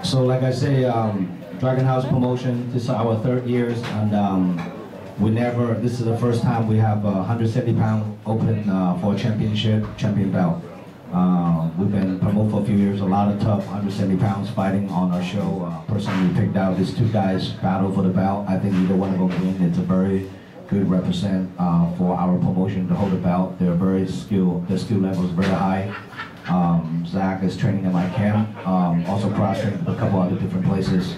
So like I say, Dragon House promotion, this is our 3rd year, and this is the first time we have a 170-pound open for a champion belt. We've been promoted for a few years, a lot of tough 170 pounds fighting on our show. Personally picked out these 2 guys battle for the belt. I think either one of them win. It's a very good represent for our promotion to hold the belt. They're very skilled, their skill level is very high. Zach is training in my camp, also cross-trained a couple other different places.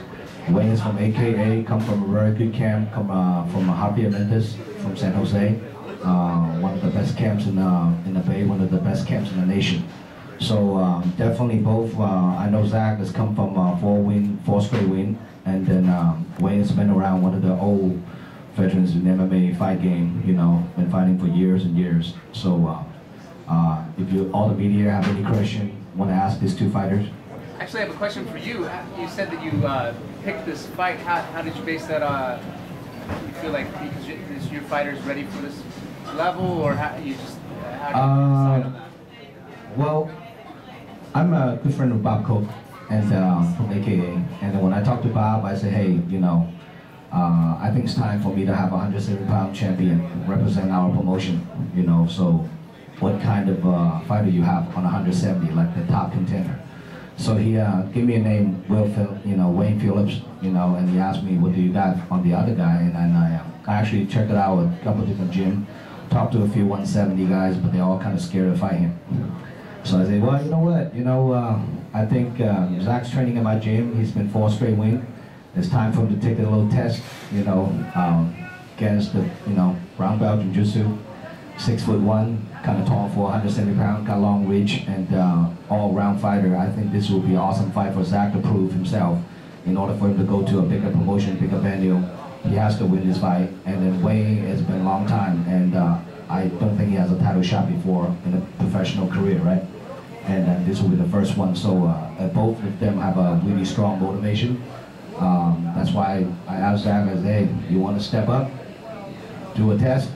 Wayne is from AKA, come from a very good camp, come from Javier Mendes from San Jose. One of the best camps in the Bay, one of the best camps in the nation. So definitely both, I know Zach has come from 4 straight win, and then Wayne's been around, one of the old veterans in MMA fight game, you know, been fighting for years and years. So if all the media have any question, want to ask these 2 fighters? Actually, I have a question for you. You said that you picked this fight. How did you base that on? You feel like because your fighter's ready for this level, or how did you decide on that? Well, I'm a good friend of Bob Cook and from AKA, and then when I talked to Bob, I said, hey, you know, I think it's time for me to have a 170-pound champion represent our promotion, you know, so what kind of fighter you have on 170, like the top contender. So he gave me a name, Wayne Phillips, you know, and he asked me, what do you got on the other guy? And I actually checked it out at a couple different gyms, talked to a few 170 guys, but they're all kind of scared to fight him. So I said, well, you know what, I think Zach's training in my gym. He's been 4 straight wins. It's time for him to take a little test, you know, against the, brown belt jiu-jitsu, 6'1", kind of tall for 170 pounds, got long reach, and all-round fighter. I think this will be an awesome fight for Zach to prove himself. In order for him to go to a bigger promotion, bigger venue, he has to win this fight. And then Wayne, it's been a long time, and I don't think he has a title shot before in a professional career, right? And this will be the first one. So both of them have a really strong motivation. That's why I asked Zach, I said, hey, you want to step up, do a test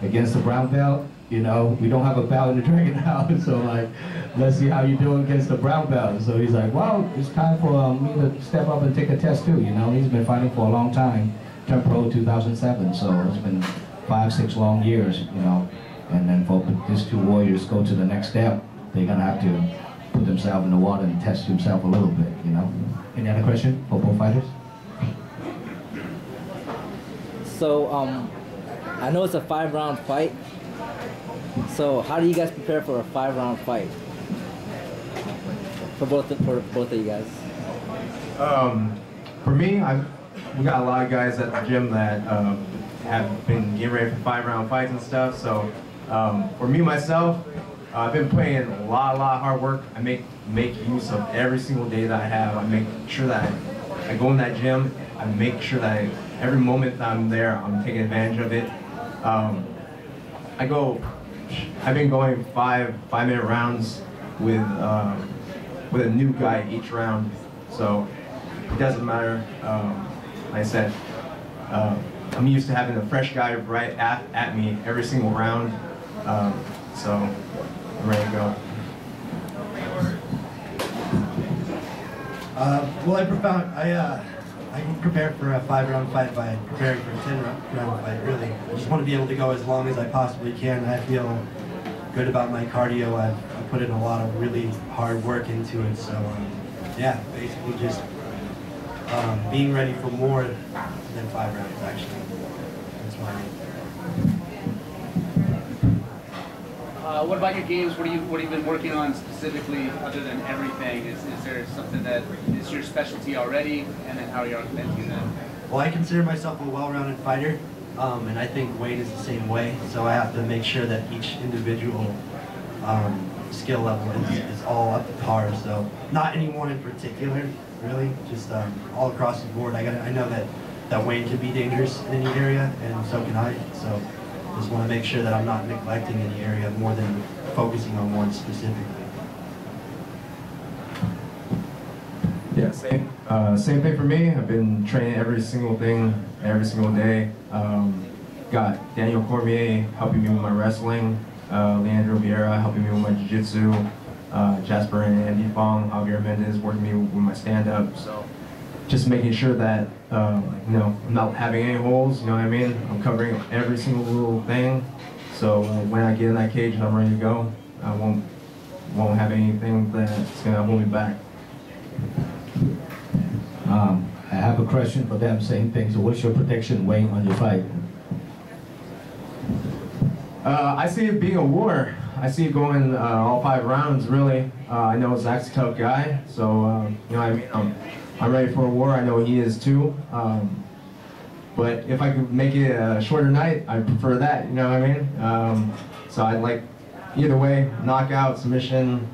against the brown belt? You know, we don't have a belt in the Dragon House, so like, let's see how you do against the brown belt. So he's like, well, it's time for me to step up and take a test too, you know. He's been fighting for a long time, turned pro 2007, so it's been 5-6 long years, you know. And then for these 2 warriors go to the next step, they're gonna have to put themselves in the water and test themselves a little bit, you know. Any other question for both fighters? So, I know it's a 5-round fight. So, how do you guys prepare for a 5-round fight? For both of you guys. For me, we got a lot of guys at the gym that have been getting ready for 5-round fights and stuff. So, for me myself, I've been putting in a lot of hard work. I make use of every single day that I have. I make sure that I go in that gym. I make sure that every moment that I'm there, I'm taking advantage of it. I've been going 5-minute rounds with a new guy each round. So it doesn't matter. Like I said, I'm used to having a fresh guy right at me every single round. So I'm ready to go. Well, I can prepare for a 5-round fight by preparing for a 10-round fight, really. I just want to be able to go as long as I possibly can. I feel good about my cardio. I've put in a lot of really hard work into it. So, yeah, basically just being ready for more than 5 rounds, actually. That's what I mean. What about your games? What have you been working on specifically, other than everything? Is there something that is your specialty already, and then how are you augmenting that? Well, I consider myself a well-rounded fighter, and I think Wayne is the same way. So I have to make sure that each individual skill level is all up to par. So not anyone in particular, really, just all across the board. I know that Wayne can be dangerous in any area, and so can I. So just want to make sure that I'm not neglecting any area more than focusing on one specifically. Yeah, same thing for me. I've been training every single thing, every single day. Got Daniel Cormier helping me with my wrestling, Leandro Vieira helping me with my jiu-jitsu, Jasper and Andy Fong, Javier Mendez working me with my stand-up. So just making sure that you know, I'm not having any holes. You know what I mean? I'm covering every single little thing. So when I get in that cage and I'm ready to go, I won't have anything that's gonna hold me back. I have a question for them, same thing. So what's your prediction weighing on your fight? I see it being a war. I see it going all 5 rounds, really. I know Zach's a tough guy, so you know what I mean? I'm ready for a war. I know he is too. But if I could make it a shorter night, I'd prefer that, you know what I mean? So I'd like, either way, knockout, submission,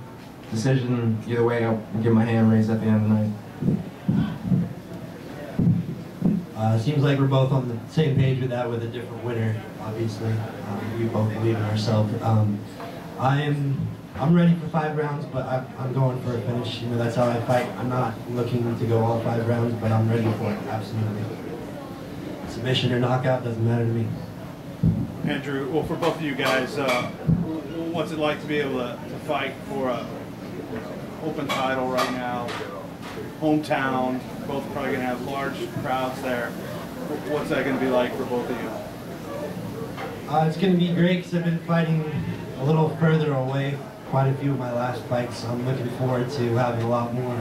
decision, either way, I'll give my hand raised at the end of the night. Seems like we're both on the same page with that, with a different winner, obviously. We both believe in ourselves. I'm ready for 5 rounds, but I'm going for a finish. You know, that's how I fight. I'm not looking to go all 5 rounds, but I'm ready for it, absolutely. Submission or knockout, doesn't matter to me. Andrew, well, for both of you guys, what's it like to be able to fight for a open title right now? Hometown, both probably going to have large crowds there. What's that going to be like for both of you? It's going to be great because I've been fighting a little further away, quite a few of my last fights. I'm looking forward to having a lot more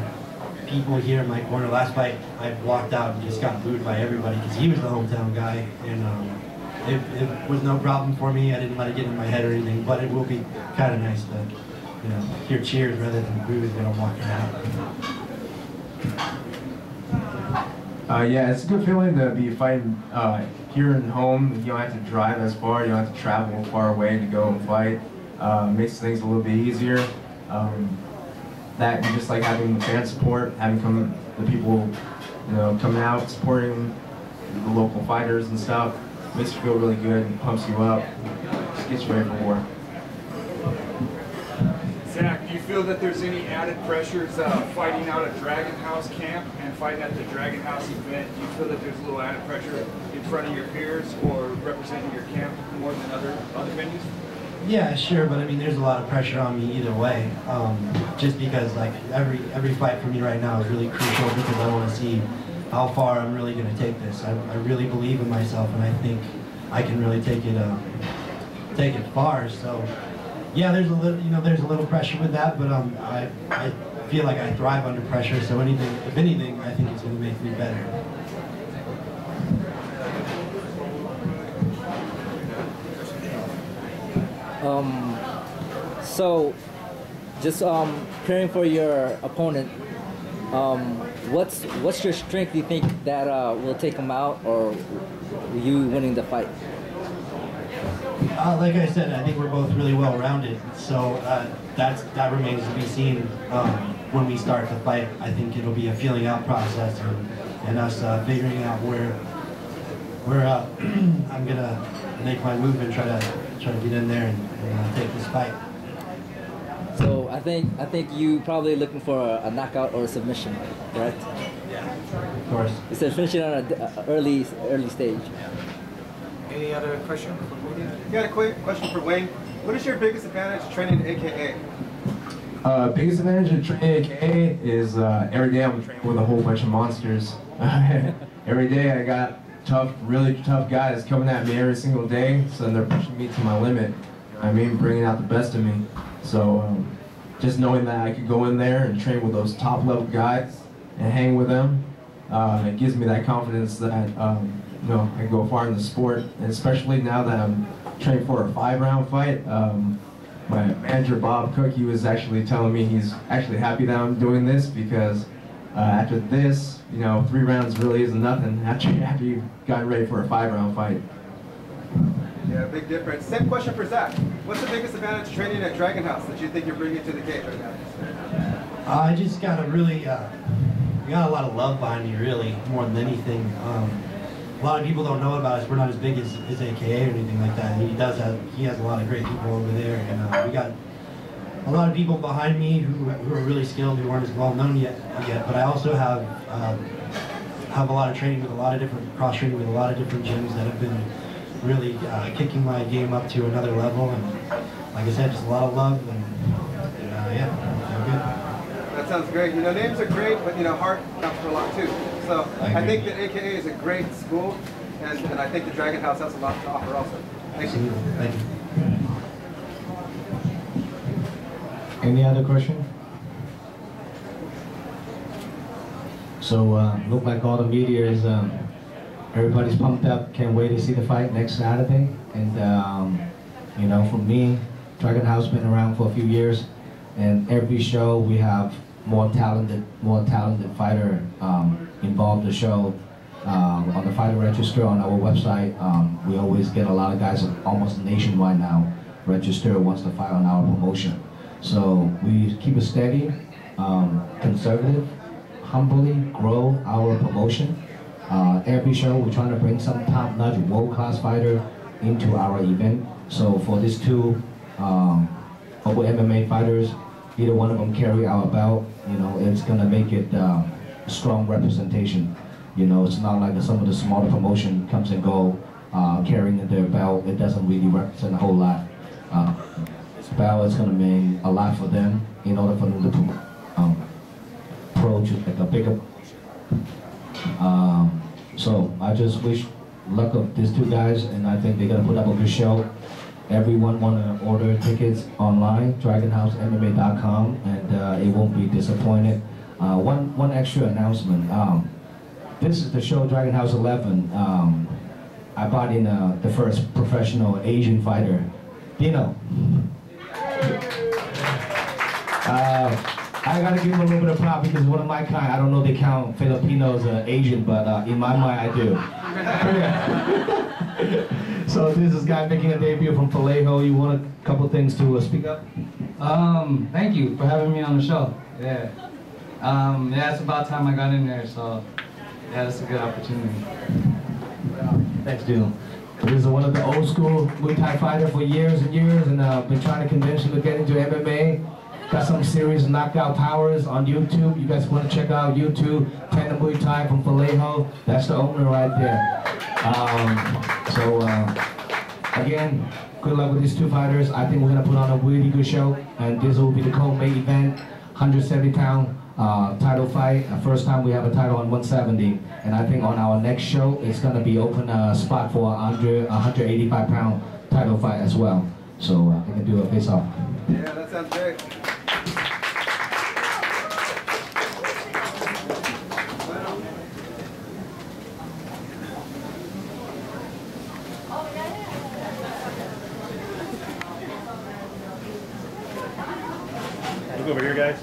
people here in my corner. Last fight, I walked out and just got booed by everybody because he was the hometown guy, and it was no problem for me. I didn't let it get in my head or anything, but it will be kind of nice to, you know, hear cheers rather than boos when I'm walking out. Yeah, it's a good feeling to be fighting here at home. You don't have to drive as far, you don't have to travel far away to go and fight. Makes things a little bit easier. That and just like having the fan support, having the people, you know, coming out, supporting the local fighters and stuff, makes you feel really good and pumps you up, just gets you ready for war. Zach, do you feel that there's any added pressures fighting out at Dragon House camp and fighting at the Dragon House event? Do you feel that there's a little added pressure in front of your peers or representing your camp more than other venues? Yeah, sure, but I mean, there's a lot of pressure on me either way. Just because like every fight for me right now is really crucial because I want to see how far I'm really going to take this. I really believe in myself, and I think I can really take it far. So. Yeah, there's a little pressure with that, but I feel like I thrive under pressure. So if anything, I think it's going to make me better. So, just preparing for your opponent, what's your strength? Do you think that will take him out, or you winning the fight? Like I said, I think we're both really well-rounded, so that remains to be seen when we start the fight. I think it'll be a feeling out process and us figuring out where I'm gonna make my move and try to get in there and take this fight. So I think you probably looking for a knockout or a submission, correct? Yeah, of course. You said finishing on an early stage. Any other question for Wayne? Got a quick question for Wayne. What is your biggest advantage training AKA? Biggest advantage of training AKA is every day I'm training with a whole bunch of monsters. Every day I got really tough guys coming at me every single day, so they're pushing me to my limit. I mean, bringing out the best of me. So just knowing that I could go in there and train with those top level guys and hang with them, it gives me that confidence that you know, I can go far in the sport, and especially now that I'm training for a 5-round fight. My manager Bob Cook, he was actually telling me he's actually happy that I'm doing this because after this, you know, 3 rounds really isn't nothing after you've gotten ready for a 5-round fight. Yeah, big difference. Same question for Zach. What's the biggest advantage training at Dragon House that you think you're bringing to the cage right now? I just got a really, we got a lot of love behind me, really, more than anything. A lot of people don't know about us. We're not as big as AKA or anything like that. He has a lot of great people over there, and we got a lot of people behind me who are really skilled, who aren't as well known yet. But I also have a lot of training with a lot of different cross training with a lot of different gyms that have been really kicking my game up to another level. And like I said, just a lot of love, and yeah, feel good. That sounds great. You know, names are great, but you know, heart counts for a lot too. So I think that AKA is a great school, and I think the Dragon House has a lot to offer also. Thank you. Thank you. Any other question? So look like all the media is everybody's pumped up. Can't wait to see the fight next Saturday. And you know, for me, Dragon House been around for a few years, and every show we have more talented fighter involved in the show. On the fighter register on our website, we always get a lot of guys almost nationwide now register wants to fight on our promotion. So we keep it steady, conservative, humbly grow our promotion. Every show we're trying to bring some top-notch, world-class fighter into our event. So for these two Global MMA fighters, either one of them carry our belt, you know, it's gonna make it strong representation. You know, it's not like some of the smaller promotion comes and go carrying their belt. It doesn't really represent a whole lot. This belt is gonna mean a lot for them in order for them to approach like a bigger. So I just wish luck of these two guys, and I think they're gonna put up a good show. Everyone wanna order tickets online, dragonhousemma.com, and it won't be disappointed. One extra announcement. This is the show Dragon House 11. I brought in the first professional Asian fighter, Dino. I gotta give him a little bit of prop because one of my kind, I don't know they count Filipinos Asian, but in my mind I do. So this is a guy making a debut from Vallejo. You want a couple things to speak up? Thank you for having me on the show. Yeah. Yeah, it's about time I got in there, so yeah, it's a good opportunity. Thanks, Dino. This is one of the old school Muay Thai fighter for years and years, and been trying to convince him to get into MMA. Got some serious knockout powers on YouTube. You guys want to check out YouTube, Tandem Muay Thai from Vallejo. That's the owner right there. Again, good luck with these two fighters. I think we're going to put on a really good show, and this will be the co-main event, 170-pound title fight. First time we have a title on 170, and I think on our next show, it's going to be open spot for a 185-pound title fight as well. So we can do a face-off. Yeah, that sounds great. Look over here, guys.